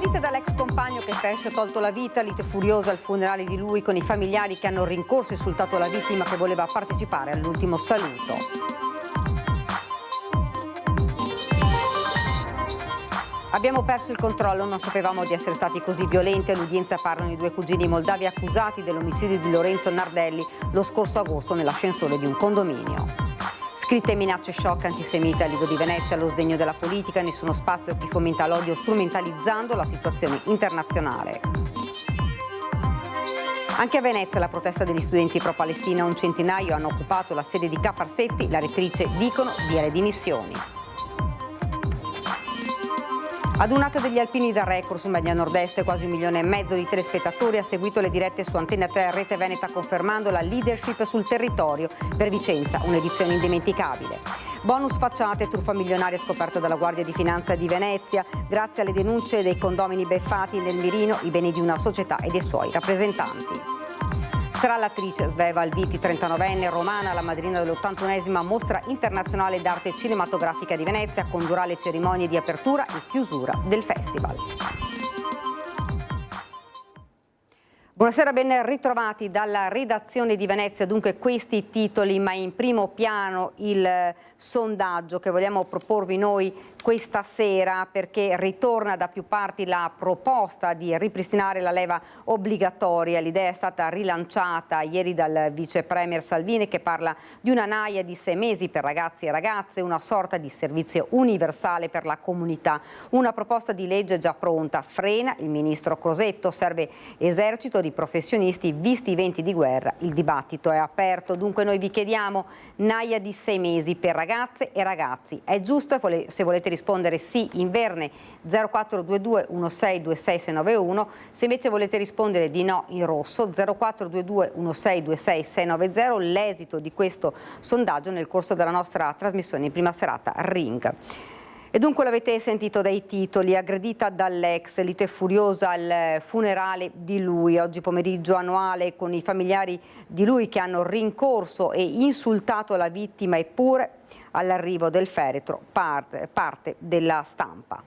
Aggredita dall'ex compagno che spesso ha tolto la vita, lite furiosa al funerale di lui con i familiari che hanno rincorso e insultato la vittima che voleva partecipare all'ultimo saluto. Abbiamo perso il controllo, non sapevamo di essere stati così violenti. All'udienza parlano i due cugini moldavi accusati dell'omicidio di Lorenzo Nardelli lo scorso agosto nell'ascensore di un condominio. Scritte e minacce shock antisemite a Lido di Venezia, allo sdegno della politica, nessuno spazio a chi fomenta l'odio strumentalizzando la situazione internazionale. Anche a Venezia la protesta degli studenti pro-Palestina, un centinaio hanno occupato la sede di Ca' Farsetti, la rettrice dicono via le dimissioni. Adunata degli alpini da record su Media Nord-Est, quasi 1,5 milioni di telespettatori ha seguito le dirette su Antenne 3 Rete Veneta confermando la leadership sul territorio per Vicenza, un'edizione indimenticabile. Bonus facciate, truffa milionaria scoperta dalla Guardia di Finanza di Venezia, grazie alle denunce dei condomini beffati nel mirino, i beni di una società e dei suoi rappresentanti. Sarà l'attrice Sveva Alviti, 39enne, romana, la madrina dell'81esima Mostra Internazionale d'Arte Cinematografica di Venezia, condurrà le cerimonie di apertura e chiusura del festival. Buonasera, ben ritrovati dalla redazione di Venezia. Dunque questi titoli, ma in primo piano il sondaggio che vogliamo proporvi noi questa sera, perché ritorna da più parti la proposta di ripristinare la leva obbligatoria. L'idea è stata rilanciata ieri dal vice premier Salvini, che parla di una naia di 6 mesi per ragazzi e ragazze, una sorta di servizio universale per la comunità. Una proposta di legge già pronta, frena il ministro Crosetto, serve esercito di professionisti visti i venti di guerra, il dibattito è aperto. Dunque noi vi chiediamo naia di 6 mesi per ragazze e ragazzi, è giusto? Se volete rispondere sì in verde 0422 1626 691, se invece volete rispondere di no in rosso 0422 1626 690, l'esito di questo sondaggio nel corso della nostra trasmissione in prima serata Ring. E dunque l'avete sentito dai titoli, aggredita dall'ex, lite furiosa al funerale di lui, oggi pomeriggio annuale con i familiari di lui che hanno rincorso e insultato la vittima, eppure all'arrivo del feretro parte della stampa.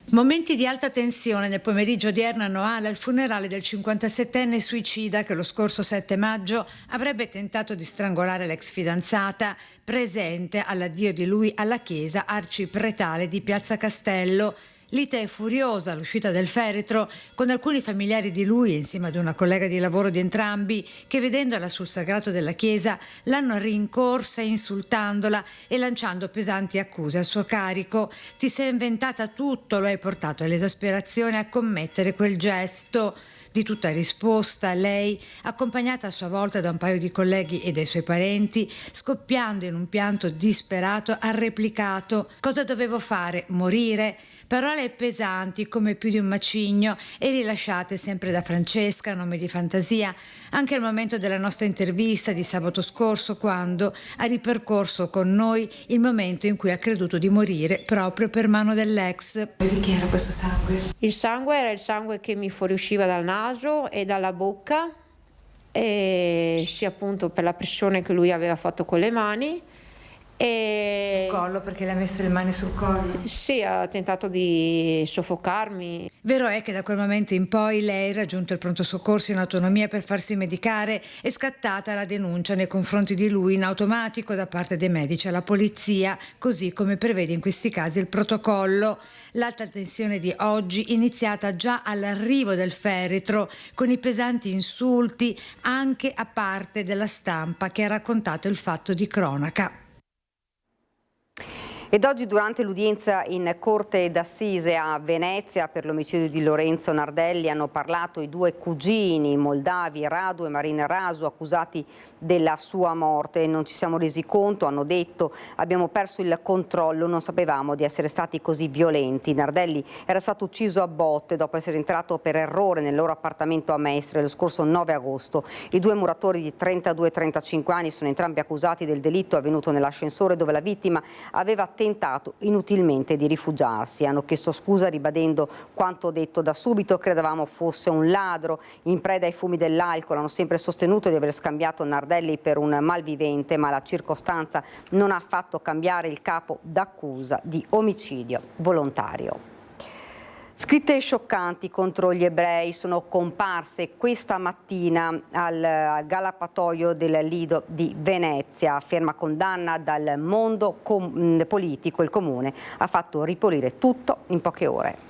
Momenti di alta tensione nel pomeriggio odierno annuale al funerale del 57enne suicida che lo scorso 7 maggio avrebbe tentato di strangolare l'ex fidanzata, presente all'addio di lui alla chiesa arcipretale di Piazza Castello. Lite furiosa all'uscita del feretro con alcuni familiari di lui insieme ad una collega di lavoro di entrambi che, vedendola sul sagrato della chiesa, l'hanno rincorsa insultandola e lanciando pesanti accuse al suo carico. Ti sei inventata tutto, lo hai portato all'esasperazione a commettere quel gesto. Di tutta risposta, lei, accompagnata a sua volta da un paio di colleghi e dai suoi parenti, scoppiando in un pianto disperato, ha replicato: cosa dovevo fare? Morire? Parole pesanti come più di un macigno e rilasciate sempre da Francesca, nome di fantasia, anche al momento della nostra intervista di sabato scorso, quando ha ripercorso con noi il momento in cui ha creduto di morire proprio per mano dell'ex. Di che era questo sangue? Il sangue era il sangue che mi fuoriusciva dal naso e dalla bocca, e sia appunto per la pressione che lui aveva fatto con le mani. E sul collo, perché le ha messo le mani sul collo? Sì, ha tentato di soffocarmi. Vero è che da quel momento in poi lei, raggiunto il pronto soccorso in autonomia per farsi medicare, è scattata la denuncia nei confronti di lui in automatico da parte dei medici alla polizia, così come prevede in questi casi il protocollo. L'alta tensione di oggi iniziata già all'arrivo del feretro, con i pesanti insulti anche a parte della stampa che ha raccontato il fatto di cronaca. Ed oggi durante l'udienza in Corte d'Assise a Venezia per l'omicidio di Lorenzo Nardelli hanno parlato i due cugini moldavi, Radu e Marina Rasu, accusati della sua morte. Non ci siamo resi conto, hanno detto, abbiamo perso il controllo, non sapevamo di essere stati così violenti. Nardelli era stato ucciso a botte dopo essere entrato per errore nel loro appartamento a Mestre lo scorso 9 agosto. I due muratori di 32 e 35 anni sono entrambi accusati del delitto avvenuto nell'ascensore dove la vittima aveva tentato inutilmente di rifugiarsi. Hanno chiesto scusa ribadendo quanto detto da subito, credevamo fosse un ladro in preda ai fumi dell'alcol, hanno sempre sostenuto di aver scambiato Nardelli per un malvivente, ma la circostanza non ha fatto cambiare il capo d'accusa di omicidio volontario. Scritte scioccanti contro gli ebrei sono comparse questa mattina al Galapatoio del Lido di Venezia. Ferma condanna dal mondo politico. Il comune ha fatto ripulire tutto in poche ore.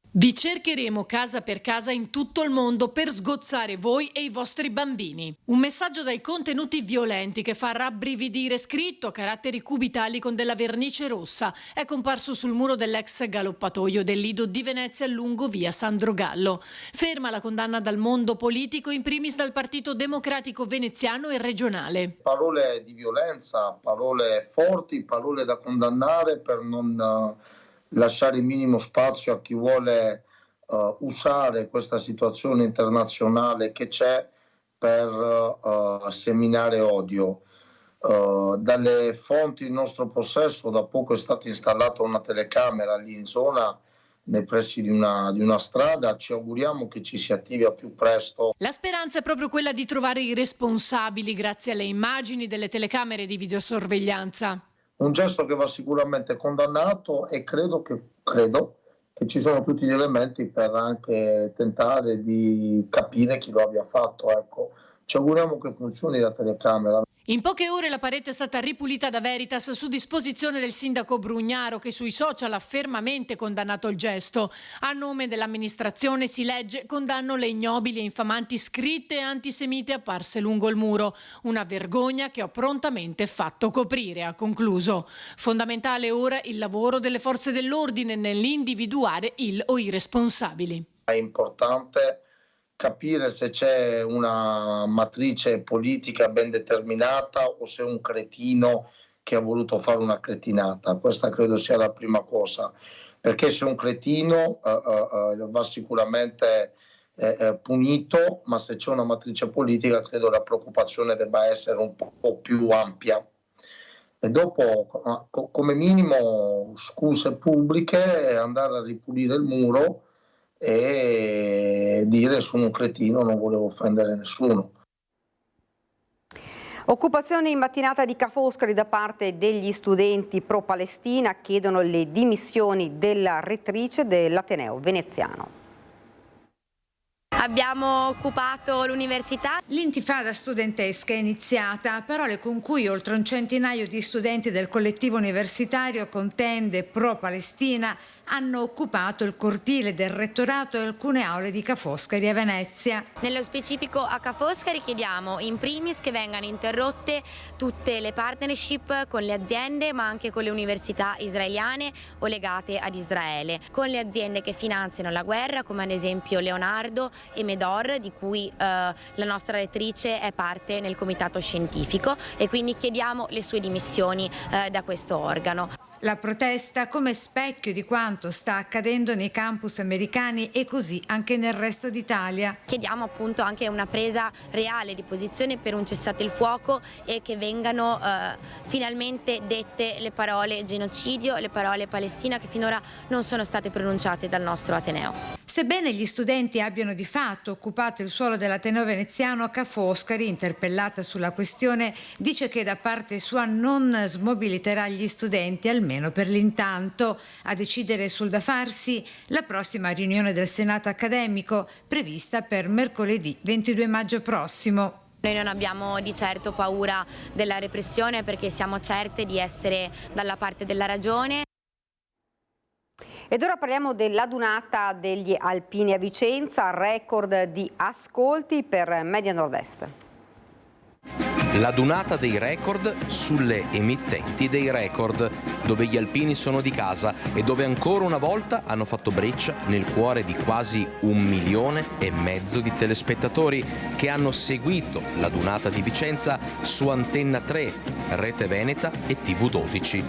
Vi cercheremo casa per casa in tutto il mondo per sgozzare voi e i vostri bambini. Un messaggio dai contenuti violenti che fa rabbrividire, scritto a caratteri cubitali con della vernice rossa. È comparso sul muro dell'ex galoppatoio del Lido di Venezia lungo via Sandro Gallo. Ferma la condanna dal mondo politico, in primis dal Partito Democratico veneziano e regionale. Parole di violenza, parole forti, parole da condannare per non lasciare il minimo spazio a chi vuole usare questa situazione internazionale che c'è per seminare odio. Dalle fonti in nostro possesso da poco è stata installata una telecamera lì in zona nei pressi di una strada, ci auguriamo che ci si attivi a più presto. La speranza è proprio quella di trovare i responsabili grazie alle immagini delle telecamere di videosorveglianza. Un gesto che va sicuramente condannato e credo che ci sono tutti gli elementi per anche tentare di capire chi lo abbia fatto. Ecco. Ci auguriamo che funzioni la telecamera. In poche ore la parete è stata ripulita da Veritas su disposizione del sindaco Brugnaro, che sui social ha fermamente condannato il gesto. A nome dell'amministrazione si legge: condanno le ignobili e infamanti scritte antisemite apparse lungo il muro. Una vergogna che ho prontamente fatto coprire, ha concluso. Fondamentale ora il lavoro delle forze dell'ordine nell'individuare il o i responsabili. È importante capire se c'è una matrice politica ben determinata o se è un cretino che ha voluto fare una cretinata. Questa credo sia la prima cosa, perché se è un cretino va sicuramente punito, ma se c'è una matrice politica credo la preoccupazione debba essere un po' più ampia. E dopo, come minimo, scuse pubbliche, andare a ripulire il muro e dire sono un cretino, non volevo offendere nessuno. Occupazione in mattinata di Ca' Foscari da parte degli studenti pro-Palestina, chiedono le dimissioni della rettrice dell'Ateneo veneziano. Abbiamo occupato l'università. L'intifada studentesca è iniziata, parole con cui oltre un centinaio di studenti del collettivo universitario Contende pro-Palestina hanno occupato il cortile del rettorato e alcune aule di Ca' Foscari a Venezia. Nello specifico a Ca' Foscari chiediamo in primis che vengano interrotte tutte le partnership con le aziende ma anche con le università israeliane o legate ad Israele, con le aziende che finanziano la guerra come ad esempio Leonardo e Medor, di cui la nostra rettrice è parte nel comitato scientifico, e quindi chiediamo le sue dimissioni da questo organo. La protesta come specchio di quanto sta accadendo nei campus americani e così anche nel resto d'Italia. Chiediamo appunto anche una presa reale di posizione per un cessate il fuoco e che vengano finalmente dette le parole genocidio, le parole Palestina, che finora non sono state pronunciate dal nostro Ateneo. Sebbene gli studenti abbiano di fatto occupato il suolo dell'Ateneo veneziano, Ca' Foscari, interpellata sulla questione, dice che da parte sua non smobiliterà gli studenti, almeno per l'intanto. A decidere sul da farsi la prossima riunione del Senato accademico, prevista per mercoledì 22 maggio prossimo. Noi non abbiamo di certo paura della repressione, perché siamo certe di essere dalla parte della ragione. Ed ora parliamo dell'adunata degli alpini a Vicenza, record di ascolti per Media Nord-Est. L'adunata dei record sulle emittenti dei record, dove gli alpini sono di casa e dove ancora una volta hanno fatto breccia nel cuore di quasi 1,5 milioni di telespettatori che hanno seguito l'adunata di Vicenza su Antenna 3, Rete Veneta e TV12.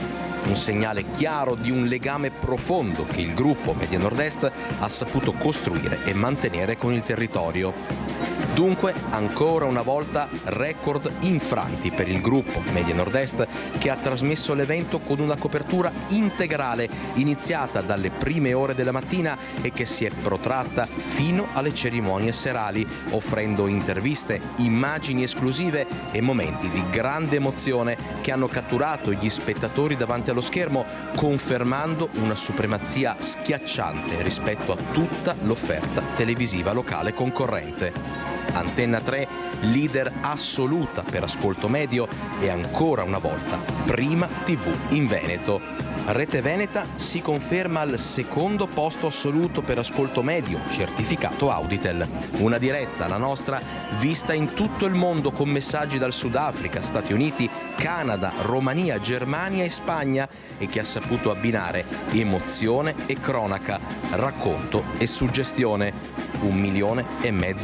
Un segnale chiaro di un legame profondo che il gruppo Media Nord-Est ha saputo costruire e mantenere con il territorio. Dunque, ancora una volta, record infranti per il gruppo Media Nord-Est, che ha trasmesso l'evento con una copertura integrale, iniziata dalle prime ore della mattina e che si è protratta fino alle cerimonie serali, offrendo interviste, immagini esclusive e momenti di grande emozione che hanno catturato gli spettatori davanti allo schermo, confermando una supremazia schiacciante rispetto a tutta l'offerta televisiva locale concorrente. Antenna 3, leader assoluta per ascolto medio e ancora una volta prima TV in Veneto. Rete Veneta si conferma al secondo posto assoluto per ascolto medio, certificato Auditel. Una diretta, la nostra, vista in tutto il mondo con messaggi dal Sudafrica, Stati Uniti, Canada, Romania, Germania e Spagna e che ha saputo abbinare emozione e cronaca, racconto e suggestione. 1,5 milioni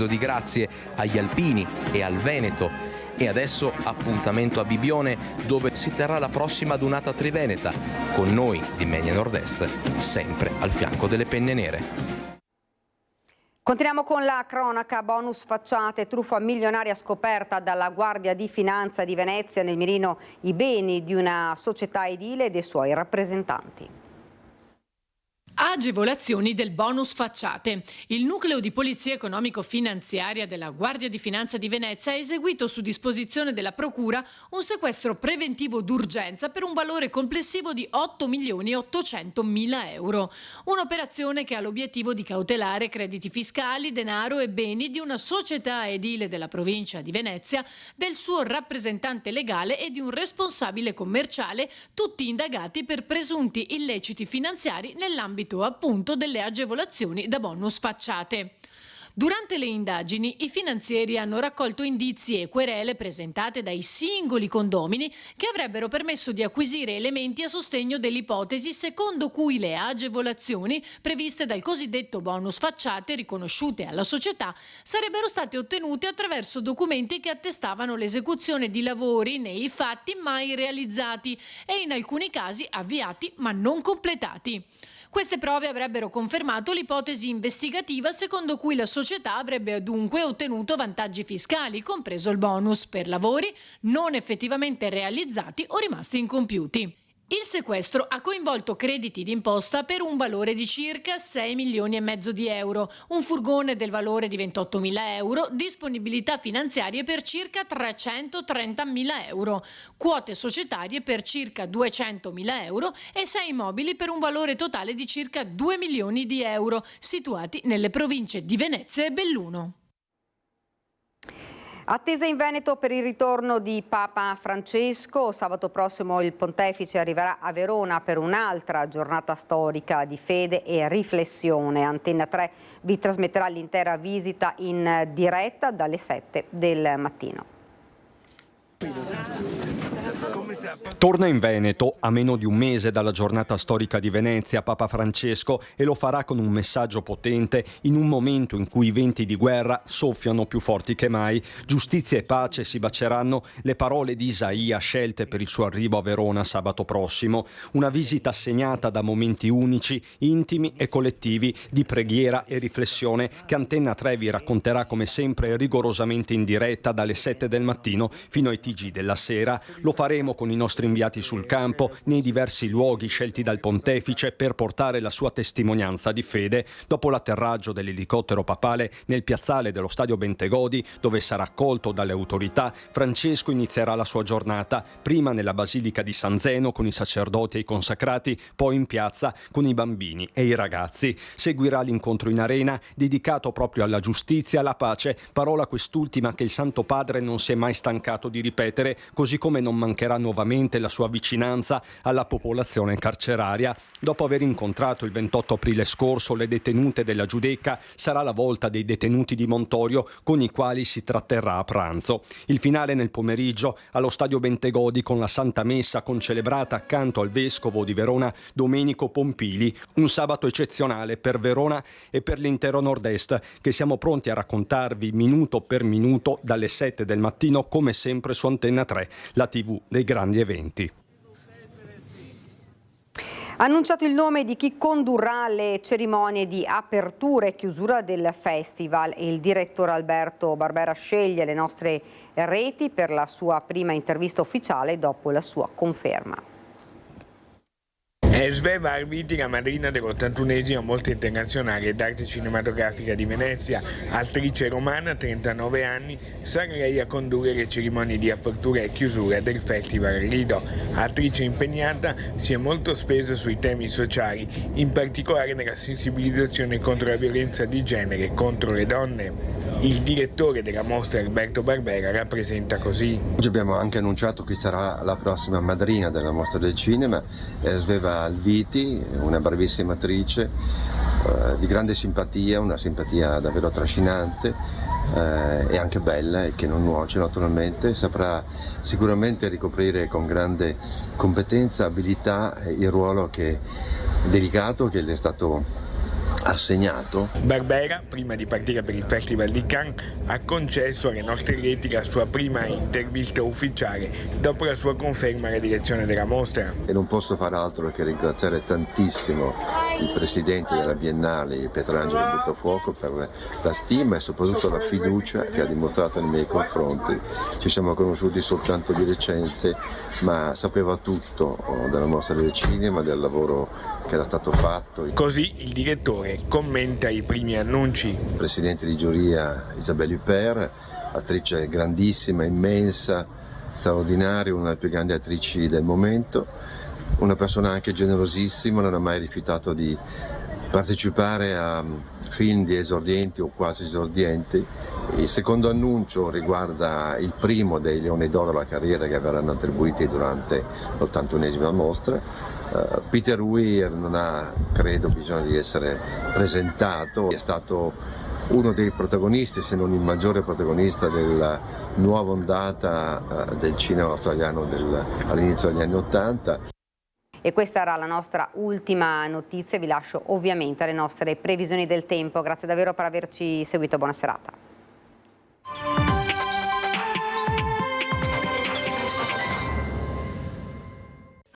di grazie agli alpini e al Veneto. E adesso appuntamento a Bibione, dove si terrà la prossima adunata triveneta, con noi di Media Nord-Est, sempre al fianco delle penne nere. Continuiamo con la cronaca. Bonus facciate, truffa milionaria scoperta dalla Guardia di Finanza di Venezia, nel mirino i beni di una società edile e dei suoi rappresentanti. Agevolazioni del bonus facciate. Il nucleo di polizia economico-finanziaria della Guardia di Finanza di Venezia ha eseguito su disposizione della Procura un sequestro preventivo d'urgenza per un valore complessivo di 8.800.000 euro. Un'operazione che ha l'obiettivo di cautelare crediti fiscali, denaro e beni di una società edile della provincia di Venezia, del suo rappresentante legale e di un responsabile commerciale, tutti indagati per presunti illeciti finanziari nell'ambito appunto delle agevolazioni da bonus facciate. Durante le indagini i finanzieri hanno raccolto indizi e querele presentate dai singoli condomini che avrebbero permesso di acquisire elementi a sostegno dell'ipotesi secondo cui le agevolazioni previste dal cosiddetto bonus facciate riconosciute alla società sarebbero state ottenute attraverso documenti che attestavano l'esecuzione di lavori nei fatti mai realizzati e in alcuni casi avviati ma non completati. Queste prove avrebbero confermato l'ipotesi investigativa secondo cui la società avrebbe dunque ottenuto vantaggi fiscali, compreso il bonus, per lavori non effettivamente realizzati o rimasti incompiuti. Il sequestro ha coinvolto crediti d'imposta per un valore di circa 6,5 milioni di euro, un furgone del valore di 28.000 euro, disponibilità finanziarie per circa 330.000 euro, quote societarie per circa 200.000 euro e 6 immobili per un valore totale di circa 2 milioni di euro, situati nelle province di Venezia e Belluno. Attesa in Veneto per il ritorno di Papa Francesco. Sabato prossimo il pontefice arriverà a Verona per un'altra giornata storica di fede e riflessione. Antenna 3 vi trasmetterà l'intera visita in diretta dalle 7 del mattino. Torna in Veneto a meno di un mese dalla giornata storica di Venezia Papa Francesco e lo farà con un messaggio potente in un momento in cui i venti di guerra soffiano più forti che mai. Giustizia e pace si baceranno, le parole di Isaia scelte per il suo arrivo a Verona sabato prossimo. Una visita segnata da momenti unici, intimi e collettivi di preghiera e riflessione che Antenna 3 vi racconterà come sempre rigorosamente in diretta dalle 7 del mattino fino ai TG della sera. Lo faremo con i nostri inviati sul campo nei diversi luoghi scelti dal pontefice per portare la sua testimonianza di fede. Dopo l'atterraggio dell'elicottero papale nel piazzale dello stadio Bentegodi, dove sarà accolto dalle autorità, Francesco inizierà la sua giornata prima nella basilica di San Zeno con i sacerdoti e i consacrati, poi in piazza con i bambini e i ragazzi. Seguirà l'incontro in arena dedicato proprio alla giustizia e alla pace, parola quest'ultima che il Santo Padre non si è mai stancato di ripetere, così come non mancherà nuovamente la sua vicinanza alla popolazione carceraria. Dopo aver incontrato il 28 aprile scorso le detenute della Giudecca, sarà la volta dei detenuti di Montorio con i quali si tratterrà a pranzo. Il finale nel pomeriggio allo stadio Bentegodi con la Santa Messa concelebrata accanto al Vescovo di Verona Domenico Pompili. Un sabato eccezionale per Verona e per l'intero Nord-Est che siamo pronti a raccontarvi minuto per minuto dalle 7 del mattino come sempre su Antenna 3, la TV dei grandi eventi. Annunciato il nome di chi condurrà le cerimonie di apertura e chiusura del festival, il direttore Alberto Barbera sceglie le nostre reti per la sua prima intervista ufficiale dopo la sua conferma. È Sveva Arviti, la madrina dell'81esima Mostra Internazionale d'Arte Cinematografica di Venezia. Attrice romana, 39 anni, sarà lei a condurre le cerimonie di apertura e chiusura del Festival Lido. Attrice impegnata, si è molto spesa sui temi sociali, in particolare nella sensibilizzazione contro la violenza di genere e contro le donne. Il direttore della mostra, Alberto Barbera, rappresenta così. Oggi abbiamo anche annunciato chi sarà la prossima madrina della Mostra del Cinema, Sveva Arviti, una bravissima attrice di grande simpatia, una simpatia davvero trascinante e anche bella e che non nuoce naturalmente. Saprà sicuramente ricoprire con grande competenza, abilità il ruolo delicato che le è stato assegnato. Barbera, prima di partire per il Festival di Cannes, ha concesso alle nostre reti la sua prima intervista ufficiale dopo la sua conferma alla direzione della mostra. E non posso far altro che ringraziare tantissimo il presidente della Biennale, Pietrangelo Buttafuoco, per la stima e soprattutto la fiducia che ha dimostrato nei miei confronti. Ci siamo conosciuti soltanto di recente, ma sapeva tutto della mostra del cinema, del lavoro che era stato fatto. Così il direttore commenta i primi annunci. Presidente di giuria Isabelle Huppert, attrice grandissima, immensa, straordinaria, una delle più grandi attrici del momento, una persona anche generosissima, non ha mai rifiutato di partecipare a film di esordienti o quasi esordienti. Il secondo annuncio riguarda il primo dei Leoni d'Oro alla carriera che verranno attribuiti durante l'81esima mostra. Peter Weir non ha, credo, bisogno di essere presentato, è stato uno dei protagonisti, se non il maggiore protagonista della nuova ondata del cinema australiano all'inizio degli anni '80. E questa era la nostra ultima notizia, vi lascio ovviamente alle nostre previsioni del tempo. Grazie davvero per averci seguito, buona serata.